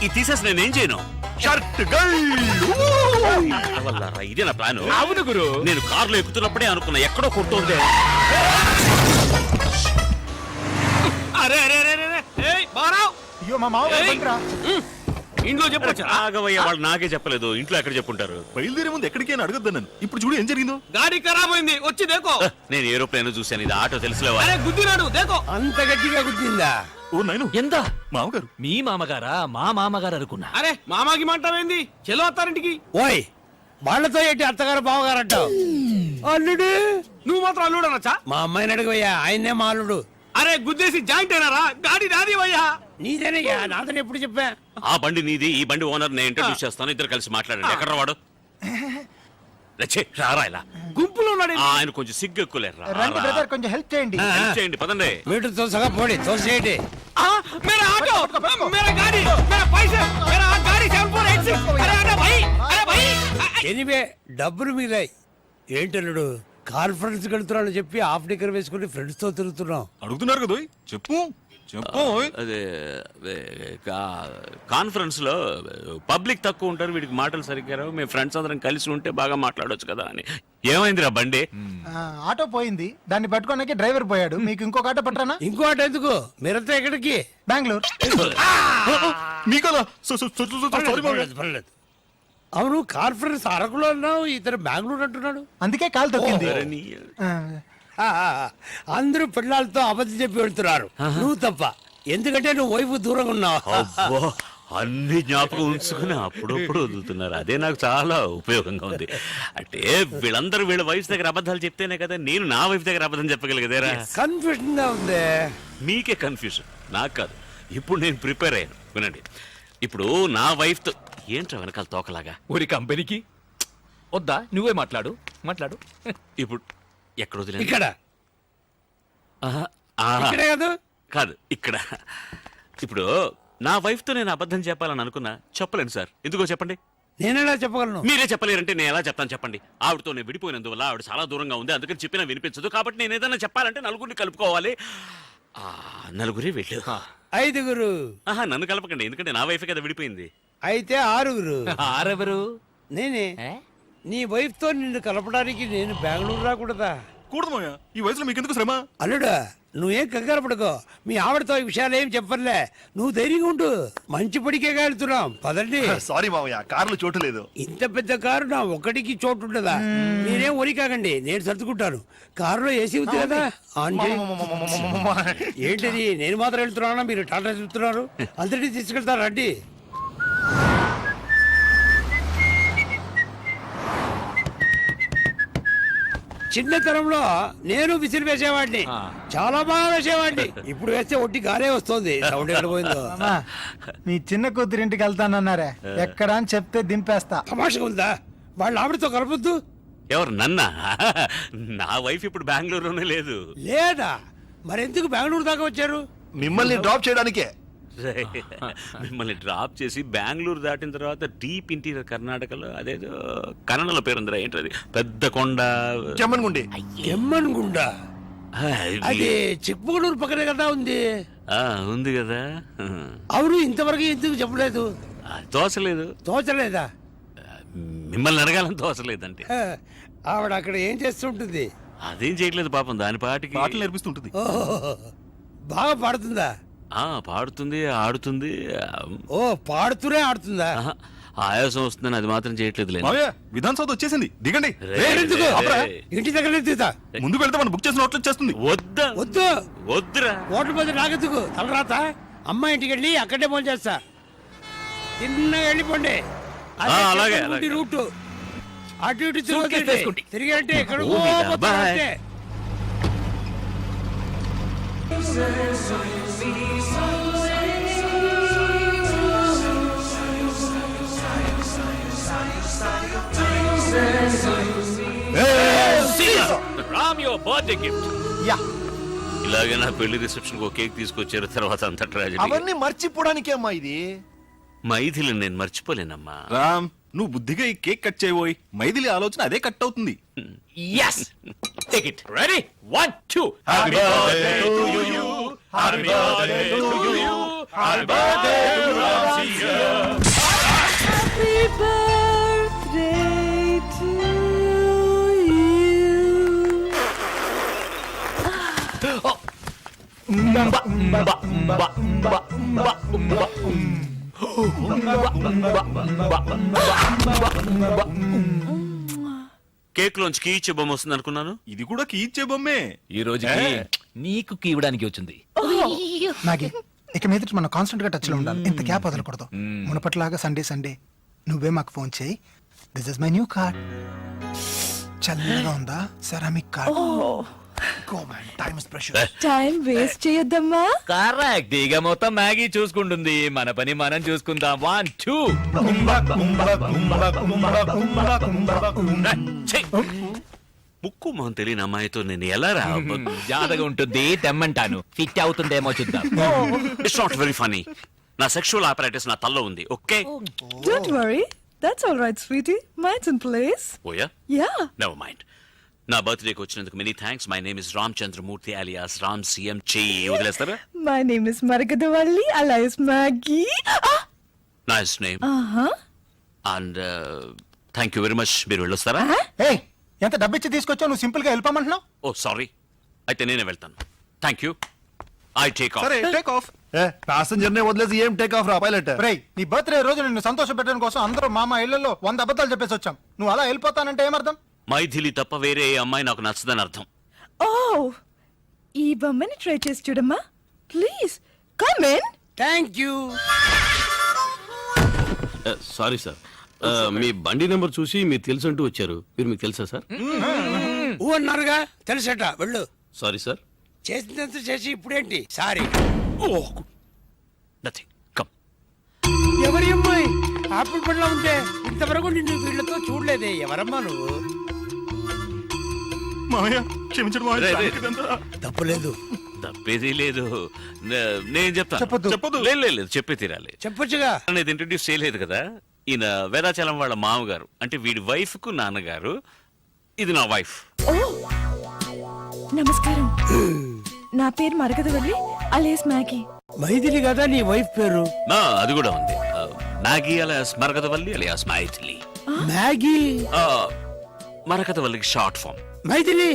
ఇది తీసేసి నేనేం చేయను? షర్ట్ ఇదే నా ప్లాన్. అవును గురు, నేను కారులో ఎక్కుతున్నప్పుడే అనుకున్నా ఎక్కడో కొడుతుంది. అరే అరే అరే అరే బారావ్. అయ్యో మా మావ ఇంట్లో చెప్పొచ్చా? ఆగవయ్య, వాళ్ళు నాకే చెప్పలేదు. ఇంట్లో ఎక్కడ చెప్పుంటారు? బయలుదేరే ముందు ఎక్కడికైనా అడగద్దు నన్ను. ఇప్పుడు చూడు ఏం జరిగిందో. గాడి ఖరాబ్ అయింది, వచ్చి దేకో. నేను ఏరోప్లేన్ చూశాను, ఇది ఆటో తెలుసులేవా? అరే గుద్దినాడు, దేకో. అంత గట్టిగా గుద్దిందా? ఓ నాయను, ఎంత? మామగారు. మీ మామగారా? మా మామగారు అనుకున్నా. అరే మామాకి మంటావేంది? చెలో అత్తారింటికి. ఓయ్, వాళ్ళతో ఏంటి అత్తగారు బావగారు అంటావు? అల్లుడు, నువ్వు మాత్రం అల్లుడు అనొచ్చా? మా అమ్మాయిని అడుగుయ్యా, ఆయన్నే మా అల్లుడు. అరే గుద్దేసి జాయింట్ అయినారా? గాడి నాది అయ్యా. నీదేనయ్యా, నాదని ఎప్పుడు చెప్పా? ఆ బండి నీది, ఈ బండి ఓనర్ నేను ఇంట్రడ్యూస్ చేస్తాను, ఇద్దరు కలిసి మాట్లాడండి. ఎక్కడ వాడు? రారా ఇలా. గుంపులో ఉన్నాడు. ఆయన కొంచెం సిగ్గు ఎక్కువలేరు. రండి బ్రదర్, కొంచెం హెల్ప్ చేయండి. చేయండి, పదండి. మీటర్ తోసగా పోడి, తోసేయండి. मेरा ऑटो, मेरा गाड़ी, मेरा पैसे, मेरा गाड़ी 7486. अरे अरे भाई, अरे भाई. ఎనివే డబ్బులు మిగిలాయి. ఏంటల్లుడు, కాన్ఫరెన్స్ వెళ్తున్నాను చెప్పి హాఫ్ డిగ్గర్ వేసుకుని ఫ్రెండ్స్ తో తిరుగుతున్నాం. అడుగుతున్నారు కదా, చెప్పు చెప్పు. అదే కాన్ఫరెన్స్ లో పబ్లిక్ తక్కువ ఉంటారు, వీడికి మాటలు సరిగ్గా రావు. మేము ఫ్రెండ్స్ అందరం కలిసి ఉంటే బాగా మాట్లాడొచ్చు కదా అని. ఏమైందిరా బండి? ఆటో పోయింది, దాన్ని పట్టుకోడానికి డ్రైవర్ పోయాడు. మీకు ఇంకొక ఆటో పట్టరానా? ఇంకో ఆట ఎందుకు? మీరంతా ఎక్కడికి? బెంగళూరు. మీకదా? పర్లేదు, పర్లేదు. అవును, కాన్ఫరెన్స్ అరకులో అన్నావు, ఇతను బెంగళూరు అంటున్నాడు. అందుకే కాలు తొక్కింది. అందరూ పిల్లలతో అబద్ధం చెప్పి వెళ్తున్నారు, నువ్వు తప్ప. ఎందుకంటే నువ్వు వైపు దూరంగా ఉన్నావు. అబ్బో, అన్ని జ్ఞాపకం ఉంచుకుని అప్పుడప్పుడు వదులుతున్నారు. అదే నాకు చాలా ఉపయోగంగా ఉంది. అంటే వీళ్ళందరూ వీళ్ళ వైఫ్ దగ్గర అబద్ధాలు చెప్తేనే కదా నేను నా వైఫ్ దగ్గర అబద్ధం చెప్పగలిగేదేరా. కన్ఫ్యూజన్ గా ఉంది. మీకే కన్ఫ్యూజన్, నాకు కాదు. ఇప్పుడు నేను ప్రిపేర్ అయ్యాను, వినండి. ఇప్పుడు నా వైఫ్ తో ఏంట్రా వెనకాల తోకలాగా? ఊరి కంపెనీకి వద్దా? నువ్వే మాట్లాడు. ఇప్పుడు ఎక్కడ వదిలేదు? ఇక్కడ ఇక్కడే కాదు, కాదు ఇక్కడ. ఇప్పుడు నా వైఫ్ తో నేను అబద్ధం చెప్పాలని అనుకున్నా, చెప్పలేను సార్. ఎందుకో చెప్పండి. నేనెలా చెప్పగలను? మీరే చెప్పలేరంటే నేను ఎలా చెప్తాను చెప్పండి. ఆవిడతో నేను విడిపోయినందువల్ల ఆవిడ చాలా దూరంగా ఉంది, అందుకని చెప్పినా వినిపించదు. కాబట్టి నేను ఏదైనా చెప్పాలంటే నలుగురిని కలుపుకోవాలి. నలుగురే వెళ్ళు. 5గురు. నన్ను కలపకండి, ఎందుకంటే నా వైఫ్ కదా విడిపోయింది. అయితే 6గురు. ఆరెవరు? నేనే. నీ వైఫ్ తో నిన్ను కలపడానికి నేను బెంగళూరు రాకూడదా? కూడదు మాయా, ఈ వయసులో మీకెందుకు శ్రమ? అల్లుడా, నువ్వేం కంగారు పడుకో. మీ ఆవిడతో ఈ విషయాలు ఏం చెప్పర్లే. నువ్వు ధైర్యంగా ఉండు. మంచి పడికే వెళ్తున్నాం, పదండి. సారీ మామయ్య, కారులో చోటు లేదు. ఇంత పెద్ద కారు నా ఒక్కడికి చోటు ఉండదా? మీరేం ఒరి కాకండి, నేను సర్దుకుంటాను. కారులో ఏసీ ఉంది కదా, ఆన్ చేయి. ఏంటిది, నేను మాత్రం వెళ్తున్నానా? మీరు టాటా చెప్తున్నారు. అందరినీ తీసుకెళ్తారు, రండి. చిన్నతనంలో నేను విసిరి వేసేవాడిని, చాలా బాగా వేసేవాడిని. ఇప్పుడు వేస్తే ఒట్టి గారే వస్తుంది. సౌండ్ ఎక్కడ పోయిందో. మీ చిన్న కూతురింటికి వెళ్తానన్నారే, ఎక్కడ అని చెప్తే దింపేస్తా. తమాషగా ఉందా? వాళ్ళ ఆవిడతో కలపొద్దు. ఎవరు, నన్నా? నా వైఫ్ ఇప్పుడు బెంగళూరులోనే లేదు. లేదా? మరెందుకు బెంగళూరు దాకా వచ్చారు? మిమ్మల్ని డ్రాప్ చేయడానికే. మిమ్మల్ని డ్రాప్ చేసి బెంగళూరు దాటిన తర్వాత డీప్ ఇంటీరియర్ కర్ణాటకలో అదేదో కన్నడలో పేరుందిరా, ఏంటది, పెద్ద కొండ, చెమ్మన్గుండి. ఎమ్మన్గుండ? అది చిక్మగళూరు పక్కనే కదా ఉంది. ఉంది కదా. అవును, ఇంతవరకు ఎందుకు చెప్పలేదు? తోసలేదు. తోచలేదా? మిమ్మల్ని అడగాలని తోసలేదంటే. ఆవిడ అక్కడ ఏం చేస్తుంటుంది? అదేం చేయట్లేదు పాపం, దాని పాటికి పాటలు నేర్పిస్తుంటుంది. ఓహో, బాగా పాడుతుందా? పాడుతుంది, ఆడుతుంది. ఓ, పాడుతూనే ఆడుతుందా? ఆయాసం వస్తుందని అది మాత్రం చేయట్లేదు. మామయ్య, విధాన్ సౌధ వచ్చేసింది, దిగండి. ఇంటి దగ్గర తీతా. ముందుకు వెళ్తే మనం బుక్ చేసిన హోటల్ వచ్చేస్తుంది. వద్దా? వద్దు, వద్దురా. హోటల్ మీద నాకెందుకు తలరాత? అమ్మ ఇంటికి వెళ్ళి అక్కడే ఫోన్ చేస్తా. తిన్నగా వెళ్ళిపోండి. అలాగే రూట్ అటు ఇటు తిరిగి అంటే ఎక్కడ ఇలాగే నా పెళ్లి రిసెప్షన్ ఒక కేక్ తీసుకొచ్చారు, తర్వాత అంత ట్రాజెడీ. అవన్నీ మర్చిపోవడానికే అమ్మా ఇది. మైథిలి నేను మర్చిపోలేనమ్మా. రామ్, నువ్వు బుద్ధిగా ఈ కేక్ కట్ చేయబోయి మైథిలి ఆలోచన అదే కట్ అవుతుంది. Yes. Take it. Ready? 1, 2. Happy birthday to you. Happy birthday to you. Happy birthday to Ramsey. Cake లోంచి కీచే బొమ్మ వస్తుంది అనుకున్నాను. ఇది కూడా కీచ్చే బొమ్మే. ఈ రోజుకి నీకు కీవడానికి వచ్చింది. నాగి ఇక మీద మనం కాన్స్టెంట్ గా టచ్ లో ఉండాలి. ఇంత గ్యాప్ వదలకూడదు. మునపట్లాగా సండే సండే నువ్వే మాకు ఫోన్ చేయి. This is my new card. చల్లగా ఉందా? Ceramic card. Go man, time is precious. Time waste చేయొద్దమ్మా. కరెక్ట్. ఇక మొత్తం మ్యాగీ చూసుకుంటుంది, మన పని మనం చూసుకుందాం. 1 2. ముక్కు మొహం తెలియని అమ్మాయితో నేను ఎలా రా? జాతగా ఉంటుంది, తెమ్మంటాను. ఫిట్ అవుతుందేమో చూద్దాం. It's not very funny. నా సెక్షువల్ ఆపరేటర్స్ నా తల్లో ఉంది. Okay Don't worry. That's all right, sweetie. Mine's in place. ఓయా, Yeah. Never mind. నా బర్త్డేకి వచ్చినందుకు many thanks. My name is Ram Chandramurthy alias Ram CM. చెయ్యి వదిలేస్తారా? My name is Maragadovalli alias Maggie. Nice name Uh-huh. And thank you very much. మీరు వెళ్ళొస్తారా? ఏయ్, ఎంత డబ్బిచ్చి తీసుకొచ్చావు? నువ్వు సింపుల్ గా వెళ్ళిపోమంటున్నావు. ఓ సారీ, అయితే నేనే వెళ్తాను. Thank you. I take off. సరే టేక్ ఆఫ్. ప్యాసింజర్ నే వదిలేసి ఏం టేక్ ఆఫ్ రా పైలట్. రేయ్, నీ బర్త్డే రోజు నిన్ను సంతోష పెట్టడం కోసం అందరూ మామ ఇళ్లలో 100 అబద్ధాలు చెప్పేసి వచ్చాం. నువ్వు అలా వెళ్ళిపోతానంటే ఏమర్థం? మైథిలి తప్ప వేరే ఏ అమ్మాయి నాకు నచ్చదని అర్థం. Oh. ఈ బొమ్మని ట్రై చేసి చూడమ్మా. Please come in. Thank you. Sorry sir, మీ బండి నెంబర్ చూసి మీరు తెలుసు అంటూ వచ్చారు. మీరు మీకు తెలుసా సార్? ఊ అన్నారుగా, తెలుసట. వెళ్ళు. Sorry sir. చేసినంత చేసి ఇప్పుడేంటి సారీ? నథింగ్. కమ్. ఎవరి అమ్మాయి ఆపిల్ పండ్లా ఉంటే ఇంతవరకు నిన్ను వీళ్ళతో చూడలేదే. ఎవరమ్మా నువ్వు? మామయ్య క్షమించడం మామయ్య. రే, రే. ఇదంతా. తప్పులేదు. తప్పేది లేదు. నేను చెప్తాను. చెప్పొద్దు. లేదు, చెప్పే తీరాలి. చెప్పొచ్చుగా. అనేది ఇంట్రడ్యూస్ చేయలేదు కదా. ఈయన వేదాచలం వాళ్ళ మామగారు, అంటే వీడి వైఫ్ కు నాన్నగారు. ఇది నా వైఫ్. ఓ నమస్కారం. నా పేరు మరగదవల్లి alias Maggie. మైథిలి కదా నీ వైఫ్ పేరు? అది కూడా ఉంది. Maggie alias Marakathavalli alias Mythili. Maggie. మరకతవల్లికి short form, Mythili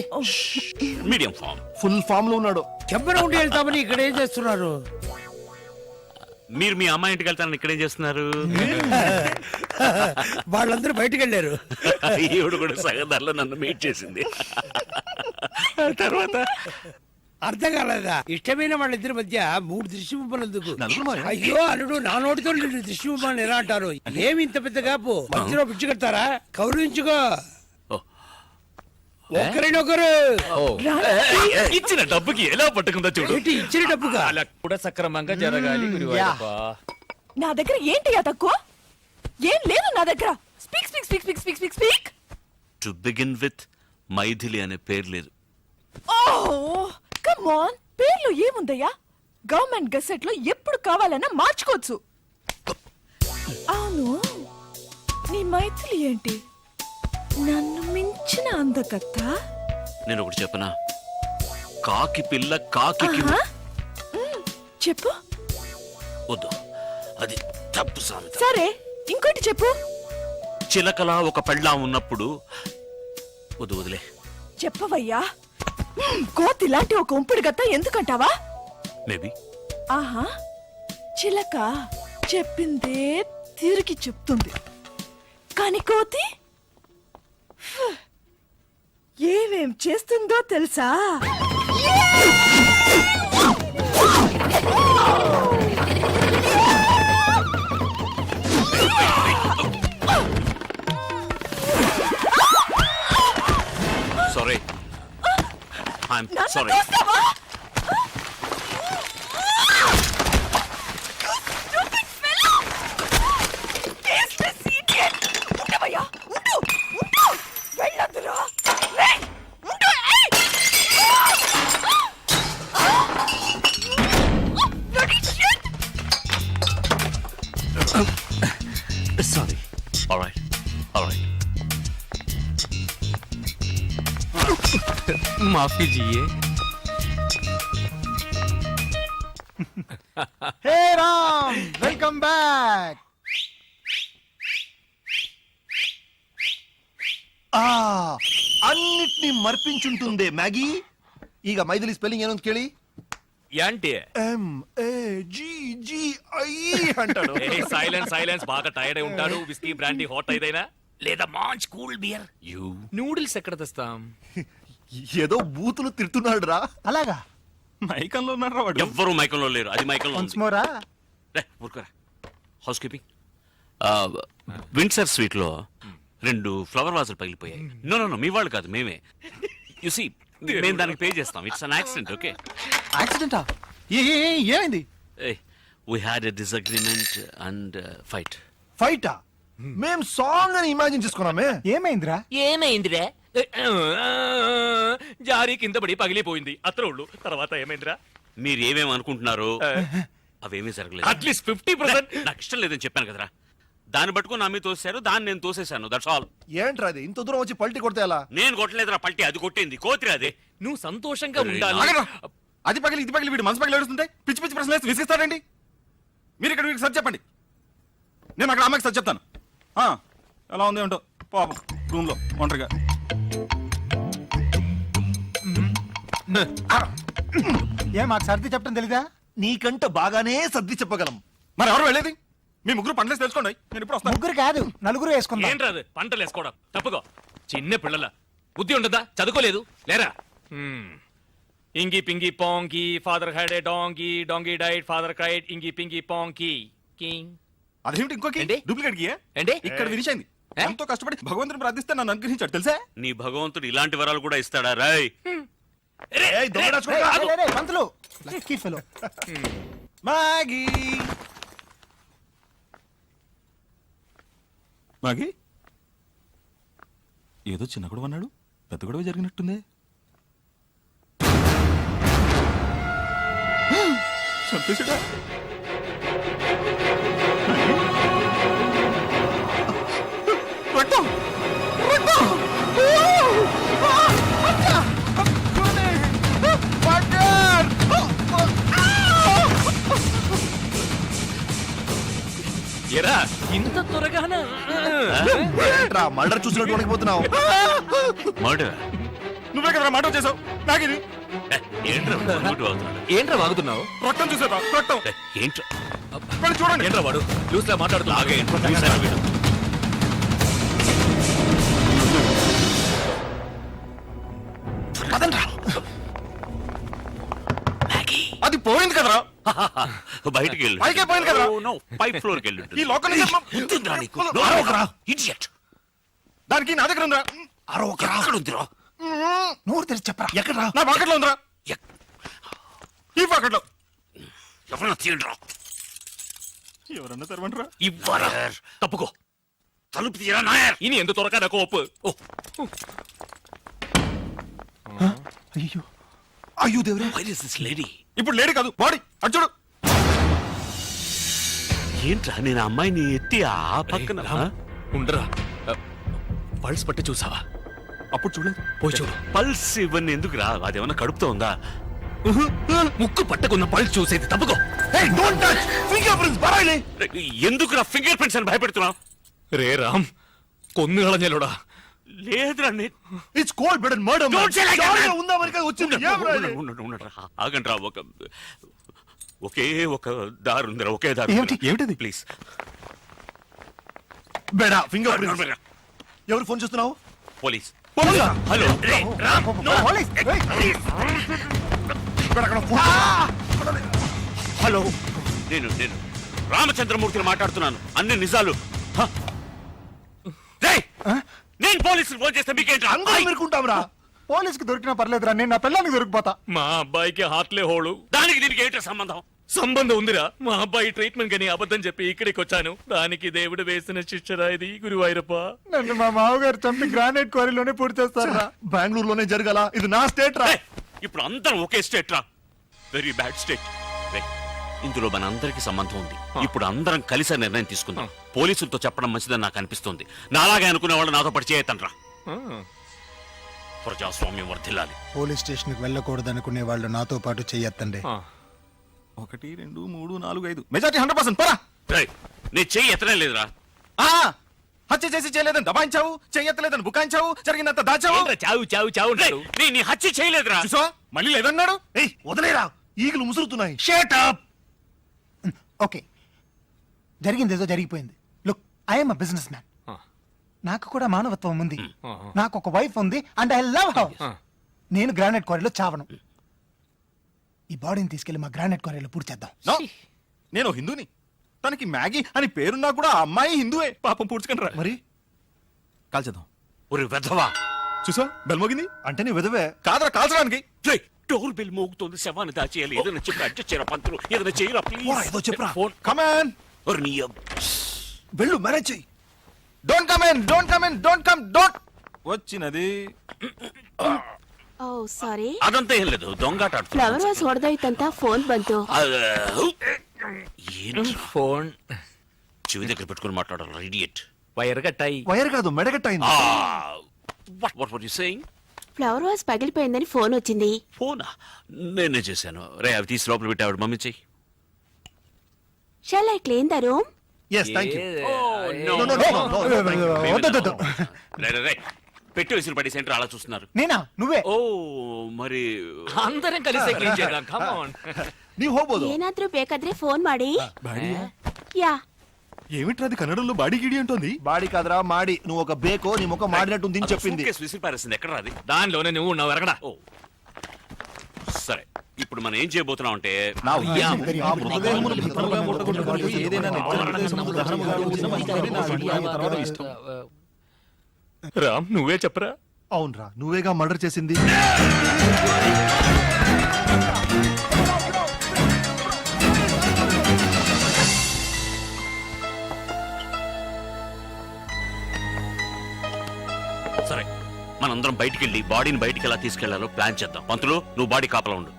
medium form. Full form లో ఉన్నాడు. చెప్పన ఉండి వెళ్తామని ఇక్కడ ఏం చేస్తున్నారు? మీరు మీ అమ్మాయి ఇంటికి వెళ్తారని ఇక్కడేం చేస్తున్నారు? వాళ్ళందరూ బయటకు వెళ్ళారు. ఈవిడ కూడా సగదారిలో నన్ను మీట్ చేసింది. తర్వాత అర్థం కాలేదా? ఇష్టమైన వాళ్ళిద్దరి మధ్య 3 దృష్టి బొమ్మలు ఎందుకు? అయ్యో అల్లుడు, నా నోటితో నిన్ను దృష్టి బొమ్మలు ఎలా అంటారు? ఏమి ఇంత పెద్ద కాపు? మధ్యలో పిచ్చి కడతారా? కౌరించుకో. ఒకరినొకరు. ఇచ్చిన డబ్బుకి ఎలా పట్టుకుందో చూడు. ఏంటి ఇచ్చిన డబ్బుగా? అలా కూడా సక్రమంగా జరగాలి గురువాయూరప్ప. నా దగ్గర ఏంటి తక్కువ? ఏం లేదు నా దగ్గర. Speak speak speak speak speak speak speak. To begin with Maithili అనే పేరు లేదు. ఓ కమ్ ఆన్, పేర్లు ఏముందయ్యా? గవర్నమెంట్ గెసెట్ లో ఎప్పుడు కావాలన్నా మార్చుకోవచ్చు. అవును, నీ మైథిలి ఏంటి నన్ను మించిన అందకత్త? నేను ఒకటి చెప్పనా? కాకి పిల్ల కాకి ఆహా. చెప్పు. వద్దు, అది తప్పు సామెత. సరే ఇంకోటి చెప్పు. చిలకలా ఒక పెళ్ళా ఉన్నప్పుడు. వద్దు, వదిలే. చెప్పవయ్యా. కోతి లాంటి ఒక ఉంపుడు గత్త ఎందుకంటావా? మేబీ. ఆహా, చిలక చెప్పిందే తిరిగి చెప్తుంది, కాని కోతి ఏమేం చేస్తుందో తెలుసా? సారీ, ఐఎమ్ నన్ను సారీ. చూస్తావా? ఉండవయ్యా, ఉండు, ఉండు, వెళ్ళొద్దురా. రేయ్, ఉండు, ఏయ్! Bloody shit! Sorry. Alright, alright. మాఫీ జియే. హే రామ్, వెల్కమ్ బ్యాక్. ಅನ್ನಿಟ್ನಿ ಮರ್ಪಿಂಚುಂಟುಂದೆ ಮ್ಯಾಗಿ. ಈಗ ಮೈದಿಲಿ ಸ್ಪೆಲ್ಲಿಂಗ್ ಏನು ಅಂತ ಕೇಳಿ. యాంటీ MAGGI అంటాడు. సైలెన్స్ సైలెన్స్ బాగా టైర్డ్ అయి ఉంటాడు. విస్కీ బ్రాండీ హాట్ అయిదైనా లేదా మంచి కూల్ బియర్. యూ నూడిల్స్ ఎక్కడ తెస్తాం? ఏదో బూతులు తిడుతున్నాడు రా. అలాగా మైకంలో ఉన్నాడు రా వాడు. ఎవ్వరూ మైకంలో లేరు, అది మైకంలో వన్స్ ఉంది. మోరా రే, ఊరుకోరా. హౌస్ కీపింగ్ విండ్సర్ స్వీట్ లో 2 ఫ్లవర్ వాజులు పగిలిపోయాయి. నో నో నో, మీ వాళ్ళు కాదు, మేమే. యు సీ, మేము దానికి పే చేస్తాం. It's an accident. ఓకే, యాక్సిడెంటా? ఏమైంది? We had a disagreement and fight. ఫైటా? మేం సాంగ్ అని ఇమాజిన్ చేసుకున్నామే. ఏమైందిరా? ఏమైందిరా? జారీ కింద పడి పగిలిపోయింది అత్రోళ్ళు. తర్వాత ఏమైందిరా? మీరు ఏమేమి అనుకుంటున్నారు అవేమీ జరగలేదు. అట్లీస్ట్ 50%. నాకు ఇష్టం లేదని చెప్పాను కదరా. దాన్ని పట్టుకుని నా మీద తోసారు, దాన్ని నేను తోసేశాను. That's all. ఏంట్రా అది? ఇంత దూరం వచ్చి పల్టీ కొడితే ఎలా? నేను కొట్టలేదురా పల్టీ, అది కొట్టింది కోతిరి. అదే నువ్వు సంతోషంగా ఉండాలి. ఆగరా. అది పగిలి ఇది పగిలి వీడు మనసు పగిలి ఏడుస్తుంటే పిచ్చి పిచ్చి ప్రశ్నలు వేసి విసిగిస్తాడండి. మీరు ఇక్కడ వీడికి సరి చెప్పండి, నేను అక్కడ అమ్మాయికి సరి చెప్తాను. ఎలా ఉంది ఏంటో పాపం రూమ్ లో ఒంటరిగా. మాకు సర్ది చెప్పడం తెలీదా? నీకంటే బాగానే సర్ది చెప్పగలం. మరి ఎవరు వెళ్ళేది? మీ ముగ్గురు పంటలేసి తెలుసుకోండి, నేను ఇప్పుడు వస్తాను. ముగ్గురు కాదు, నలుగురు వేసుకుందాం. ఏంట్రాదు పంటలు వేసుకోవడం? తప్పుకో. చిన్న పిల్లల బుద్ధి ఉండదా? చదువుకోలేదు లేరా? ఇంగి పింగి పాంగి ఫాదర్ హ్యాడ్ ఏ డాంగి డాంగి డైడ్ ఫాదర్ క్రైడ్ ఇంగి పింగి పాంగి కింగ్. అదేమిటి ఇంకోకి ఏంటి? డూప్లికేట్ కి ఏంటి? ఇక్కడ ఫినిష్ అయింది. ఎంతో కష్టపడి భగవంతుని ప్రార్థిస్తే నన్ను అనుగ్రహించాడు తెలుసా? నీ భగవంతుడు ఇలాంటి వరాలు కూడా ఇస్తాడా? రాయ్, ఏయ్, దొంగ రాజుకోక. రే, రే, రే, పంతులు లక్కీ ఫెలో. మాగీ మాగీ ఏదో చిన్న గొడవ అన్నాడు, పెద్ద గొడవ జరిగినట్టుంది. చంపేశాడా? రక్తం! రక్తం! ఎరా ఇంత త్వరగానా? మర్డర్ చూసినట్టు వణికిపోతున్నావు. మర్డర్? నువ్వే కదా మర్డర్ చేసావు. నాగిది ఏంట్రా అవుతున్నాడు? ఏంట్రా వాగుతున్నావు? రక్తం చూసారా? రక్తం ఏంట్రా? వెళ్ళి చూడండి. ఏంట్రా వాడు లూస్ లా మాట్లాడుతున్నా? లాగా ఏంట్రా చూసారా వీడు? అది పోయింది కదరా. బయటికి వెళ్ళు. పైకే పోయింది కదరా. పైప్ ఫ్లోర్ కి వెళ్ళు. ఈ లోకల్ దానికి నా దగ్గర ఉందిరా. నోరు తెరిచి చెప్పరా. ఎక్కడ? నా పాకెట్ లో ఉందిరా. ఈ పాకెట్ లో. ఎవరన్నా తీయండిరా. ఎవరన్నా తెరవంటరా. ఇవ్వరా. తప్పుకో. తలుపు తీయరా నాయర్. ఇని ఎందుకు త్వరగా నాకు ఒప్పు. అయ్యో అయ్యో దేవుడే. Where is this lady? ఇప్పుడు లేడీ కాదు, బాడీ. అటు చూడు. ఏంట్రా నేను ఆ అమ్మాయిని ఎత్తి ఆ పక్కన ఉండరా పల్స్ పట్టి చూసావా? అప్పుడు చూడలేదు. పోయి చూడు. పల్స్ ఇవన్నీ ఎందుకు రా? అదేమన్నా కడుపుతో ఉందా? ముక్కు పట్టుకున్న పల్స్ చూసేది తప్పుకో. ఎందుకు రా ఫింగర్ ప్రింట్స్ అని భయపెడుతున్నావు? రే రామ్ కొన్ను കളഞ്ഞല്ലോടാ. లేదురా it's cold blooded murder. Don't say like that, man. ఉందా మనకి వచ్చింది. ఆగండి రా. ఒకే ఒక దారి ఉందిరా. ఒకే దారి. ఏమిటిది? ప్లీజ్ బేడా ఫింగర్ ప్రింట్స్. ఎవరు ఫోన్ చేస్తున్నావు? పోలీస్. పోలీసా? Hello police. హలో, నేను రామచంద్రమూర్తిని మాట్లాడుతున్నాను. అన్ని నిజాలు. రేయ్, నేను పోలీసులు ఫోన్ చేస్తే మీకేంట్రా? అనుకుంటాంరా. పోలీసుకి దొరికినా పర్లేదురా, నేను నా పిల్లలకి దొరికిపోతా. మా అబ్బాయికి హార్ట్లే హోళు. దానికి దీనికి ఏంట్రా సంబంధం? సంబంధం ఉందిరా. మా అబ్బాయి ట్రీట్మెంట్ కని అబద్ధం చెప్పి ఇక్కడికి వచ్చాను. దానికి దేవుడు వేసిన శిక్షరా ఇది. గురువాయూరప్ప నన్ను మా మామగారు చంపి గ్రానైట్ క్వారీలోనే పూర్తి చేస్తారా? బెంగళూరులోనే జరగాల. ఇది నా స్టేట్ రా. రేయ్, ఇప్పుడు అందరం ఒకే స్టేట్ రా. Very bad state. ఇందులో మన అందరికి సంబంధం ఉంది. ఇప్పుడు అందరం కలిసి నిర్ణయం తీసుకుందాం. పోలీసులతో చెప్పడం మంచిదని నాకు అనిపిస్తుంది. నాలాగే అనుకునే వాళ్ళు నాతో పడి చేయతండ్రా. ప్రజాస్వామ్యం వర్ధిల్లాలి. పోలీస్ స్టేషన్ కి వెళ్ళకూడదు అనుకునే వాళ్ళు నాతో పాటు చెయ్యొద్దండి. 1 2 3 4 5 మెజారిటీ 100%. పరా. రేయ్, నేను చెయ్యి ఎత్తనే లేదురా. హత్య చేసి చేయలేదని దబాయించావు, చెయ్యెత్తలేదని బుకాయించావు, జరిగినంత దాచావు. చావు చావు చావు అంటారు. నీ హత్య చేయలేదురా. చూసా మళ్ళీ లేదన్నాడు. ఏయ్ వదిలేరా. ఈగలు ముసురుతున్నాయి. ఓకే, జరిగింది ఏదో జరిగిపోయింది. Look, I'm a business man. నాకు కూడా మానవత్వం ఉంది. నాకు ఒక వైఫ్ ఉంది అండ్ ఐ లవ్ హర్. నేను గ్రానైట్ క్వారీలో చావను. ఈ బాడీని తీసుకెళ్లి మా గ్రానైట్ క్వారీలో పూర్తి చేద్దాం. No, నేను హిందూని. తనకి మ్యాగీ అని పేరున్నా కూడా ఆ అమ్మాయి హిందూయే. పాపం పూడ్చుకుని రా. మరి కాల్చేద్దాం. ఒరే వెధవా, చూసా బెల్ మోగింది. అంటే నీ విధవే. కాదరా కాల్చడానికి. రేయ్, డోర్ బెల్ మోగుతోంది, శవాన్ని దాచేయాలి. ఏదైనా చెప్పి అడ్జస్ట్ చేయరా పంతులు, ఏదైనా చేయరా పోరా, ఏదో ప్లీజ్. చెప్పురా. Phone come on. వెళ్ళు, మేనేజ్ చెయ్యి. Don't come in, don't come in, don't come, don't. వచ్చినది. ಓ ಸಾರಿ అదంతా ఏం లేదు, దొంగాట ಫ್ಲವರ್ ವಾಸ್ ಹೊಡೆದೋಯ್ತಂತ ಫೋನ್ ಬಂತು. ఫోన్ చెవి దగ్గర పెట్టుకుని మాట్లాడాలి, ఇడియట్. వైర్ కట్టాయి. వైర్ కాదు, మెడగట్టయింది. What were you saying? Flower vase పగిలిపోయిందని ఫోన్ వచ్చింది. ఫోనా? నేనే చేశాను. రే, అవి తీసి లోపల పెట్టి ఆవిడ మమ్మీ చెయ్యి. Shall I clean the room? Yes, thank you. వద్దొద్దొద్దు. రే, పెట్టి వేసిన పడి సెంటర్ అలా చూస్తున్నారు. నేనా? నువ్వే? ఓ మరి అందరం కలిసి క్లీన్ చేద్దాం. Come on. ನೀವು ಹೋಗ್ಬೋದು. ಏನಾದ್ರೂ ಬೇಕಾದ್ರೆ ಫೋನ್ ಮಾಡಿ. యా ఏమిట్రా అది కన్నడంలో బాడీ గిడి అంటోంది. బాడీ కాదురా, మాడి. నువ్వు ఒక బేకో నీ ముఖం మాడినట్టుంది అని చెప్పింది. సూట్కేస్ విసిరి పారేసింది. ఎక్కడ అది? దానిలోనే నువ్వు ఉన్నావు, ఎరగడా. ఓ సరే, ఇప్పుడు మనం ఏం చేయబోతున్నాం అంటే నా ఉద్దేశం ఆ మృతదేహమును భద్రముగా ముట్టగొట్టుకుని ఏదైనా నిర్జన ప్రదేశములో దహనముగా ఉంచిన మంచిదని నా అభిప్రాయం తర్వాత ఇష్టం. రామ్, నువ్వే చెప్పరా. అవునరా, నువ్వేగా మర్డర్ చేసింది. సరే, మనందరం బయటికి వెళ్ళి బాడీని బయటికి ఎలా తీసుకెళ్లాలో ప్లాన్ చేద్దాం. పంతులు, నువ్వు బాడీ కాపలా ఉండు.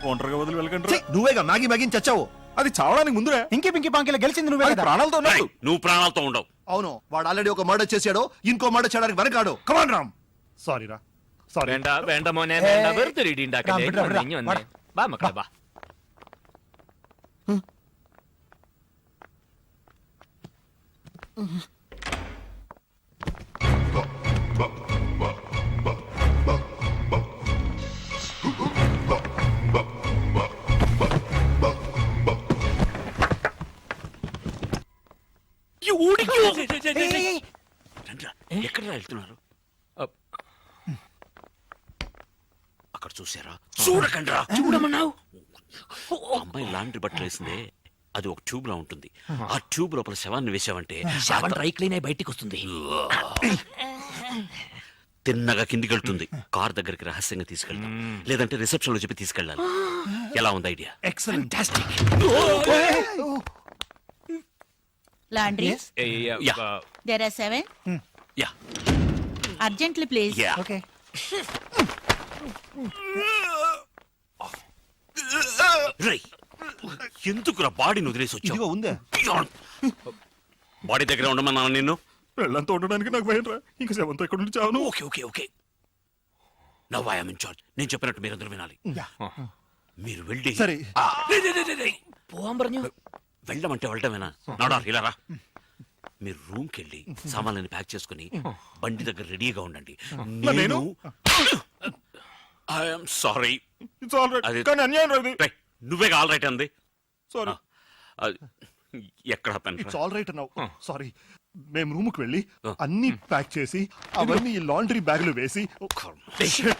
ఒంటరిగా వదిలి ఛీ, వెళ్ళకండి. నువ్వేగా మ్యాగీ మ్యాగీని చచ్చావు. అది చావడానికి ముందురే. ఇంకి పింకి పాంకిలో గెలిచింది నువ్వే అది కదా. ప్రాణాలతో రేయ్, ఉన్నాడు. నువ్వు ప్రాణాలతో ఉండవు. అవును, వాడు ఆల్రెడీ ఒక మర్డర్ చేశాడు, ఇంకో మర్డర్ చేయడానికి వెనకాడు. కమాన్ రామ్. సారీ రా, సారీ. വേണ്ട വേണ്ട മോനെ വേണ്ട, വെറുതെ ഇടി ഉണ്ടാക്കല്ലേ. വിടാ, വിടാ, ഇങ്ങ് വന്നേ. വാ മക്കളെ വാ. ఎక్కడ వెళ్తున్నారు? అక్కడ చూసారా? చూడకండి రా. చూడమన్నావు. అమ్మాయి లాండ్రీ బట్టలు వేసిందే, అది ఒక ట్యూబ్ లా ఉంటుంది. ఆ ట్యూబ్ లోపల శవాన్ని వేసావంటే శవం డ్రై క్లీన్ అయి బయటికి వస్తుంది. తిన్నగా కిందికి వెళ్తుంది. కార్ దగ్గరికి రహస్యంగా తీసుకెళ్తాం, లేదంటే రిసెప్షన్ లో చెప్పి తీసుకెళ్ళాలి. ఎలా ఉంది idea? Excellent. Laundry Yeah. There are 7 yeah urgently please. Yeah okay. రేయ్, ఎందుకురా బాడీని వదిలేసి ఇదిగో వచ్చావు? ఉందే. బాడీ దగ్గర ఉండమన్నాను నిన్ను. వెళ్ళంతా ఉండడానికి నాకు భయం రా. ఇంకా శవంతో ఇక్కడ నుంచి చావను. Okay okay okay, now I am in charge. నేను చెప్పినట్టు మీరందరూ వినాలి. మీరు వెళ్ళి సరే. പോവാൻ പറഞ്ഞു. వెళ్ళమంటే వెళ్ళటమేనా? నాడా ఇలా రా. మీరు రూమ్కి వెళ్ళి సామాన్లని ప్యాక్ చేసుకుని బండి దగ్గర రెడీగా ఉండండి. నేను? I'm sorry. It's all right. అది- కానీ అన్యాయం రా ఇది. నువ్వే ఆల్ రైట్ అంది. సారీ. ఎక్కడ pen? It's all right now. Sorry. మేము రూమ్ కి వెళ్ళి అన్ని ప్యాక్ చేసి అవన్నీ ఈ లాండ్రీ బ్యాగ్ లో వేసి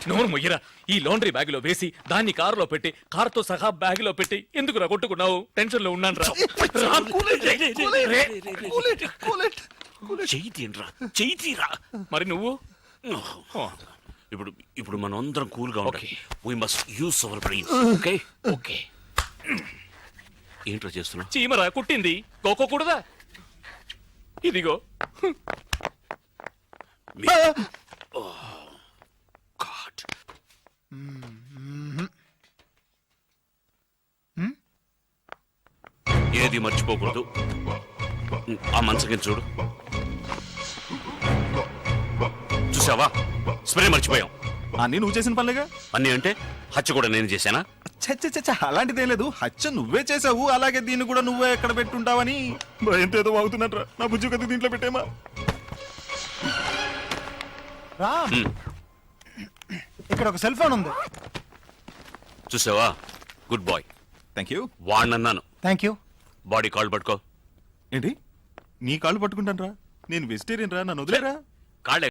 నోరు మొయ్యరా. ఈ లాండ్రీ బ్యాగ్ లో వేసి దాన్ని కారులో పెట్టి కారుతో సహా బ్యాగ్ లో పెట్టి ఎందుకు కొట్టుకున్నావు? టెన్షన్ లో ఉన్నాను రా. చెయ్యి తీయండిరా, చెయ్యి తీరా. మరి నువ్వు? ఇప్పుడు ఇప్పుడు మనం అందరం కూల్ గా ఉండాలి. We must use our brains. Okay okay. ఏంట్రా చేస్తున్నా? చీమరా కుట్టింది, కోకోకూడదా? ఇదిగో. గాడ్. ఏది మర్చిపోకూడదు. ఆ మనసుకి చూడు. చూసావా, స్ప్రే మర్చిపోయాం. అన్నీ నువ్వు చేసిన పనులేగా. అన్నీ అంటే హత్య కూడా నేను చేశానా? చచ్చ అలాంటిదేం లేదు. హత్య నువ్వే చేసావు, అలాగే దీన్ని కూడా నువ్వే ఎక్కడ పెట్టుంటావని భయంతో ఏదో వాగుతున్నట్రా. నా బుజ్జు కత్తి దీంట్లో పెట్టేమా. ఇక్కడ ఒక సెల్ ఫోన్ ఉంది. చూసావా, గుడ్ బాయ్. Thank you. వాడినన్నాను. Thank you. బాడీ కాళ్ళు పట్టుకో. ఏంటి నీ కాళ్ళు పట్టుకుంటాను రా? నేను వెజిటేరియన్ రా, నన్ను వదిలేరా? కాళ్ళు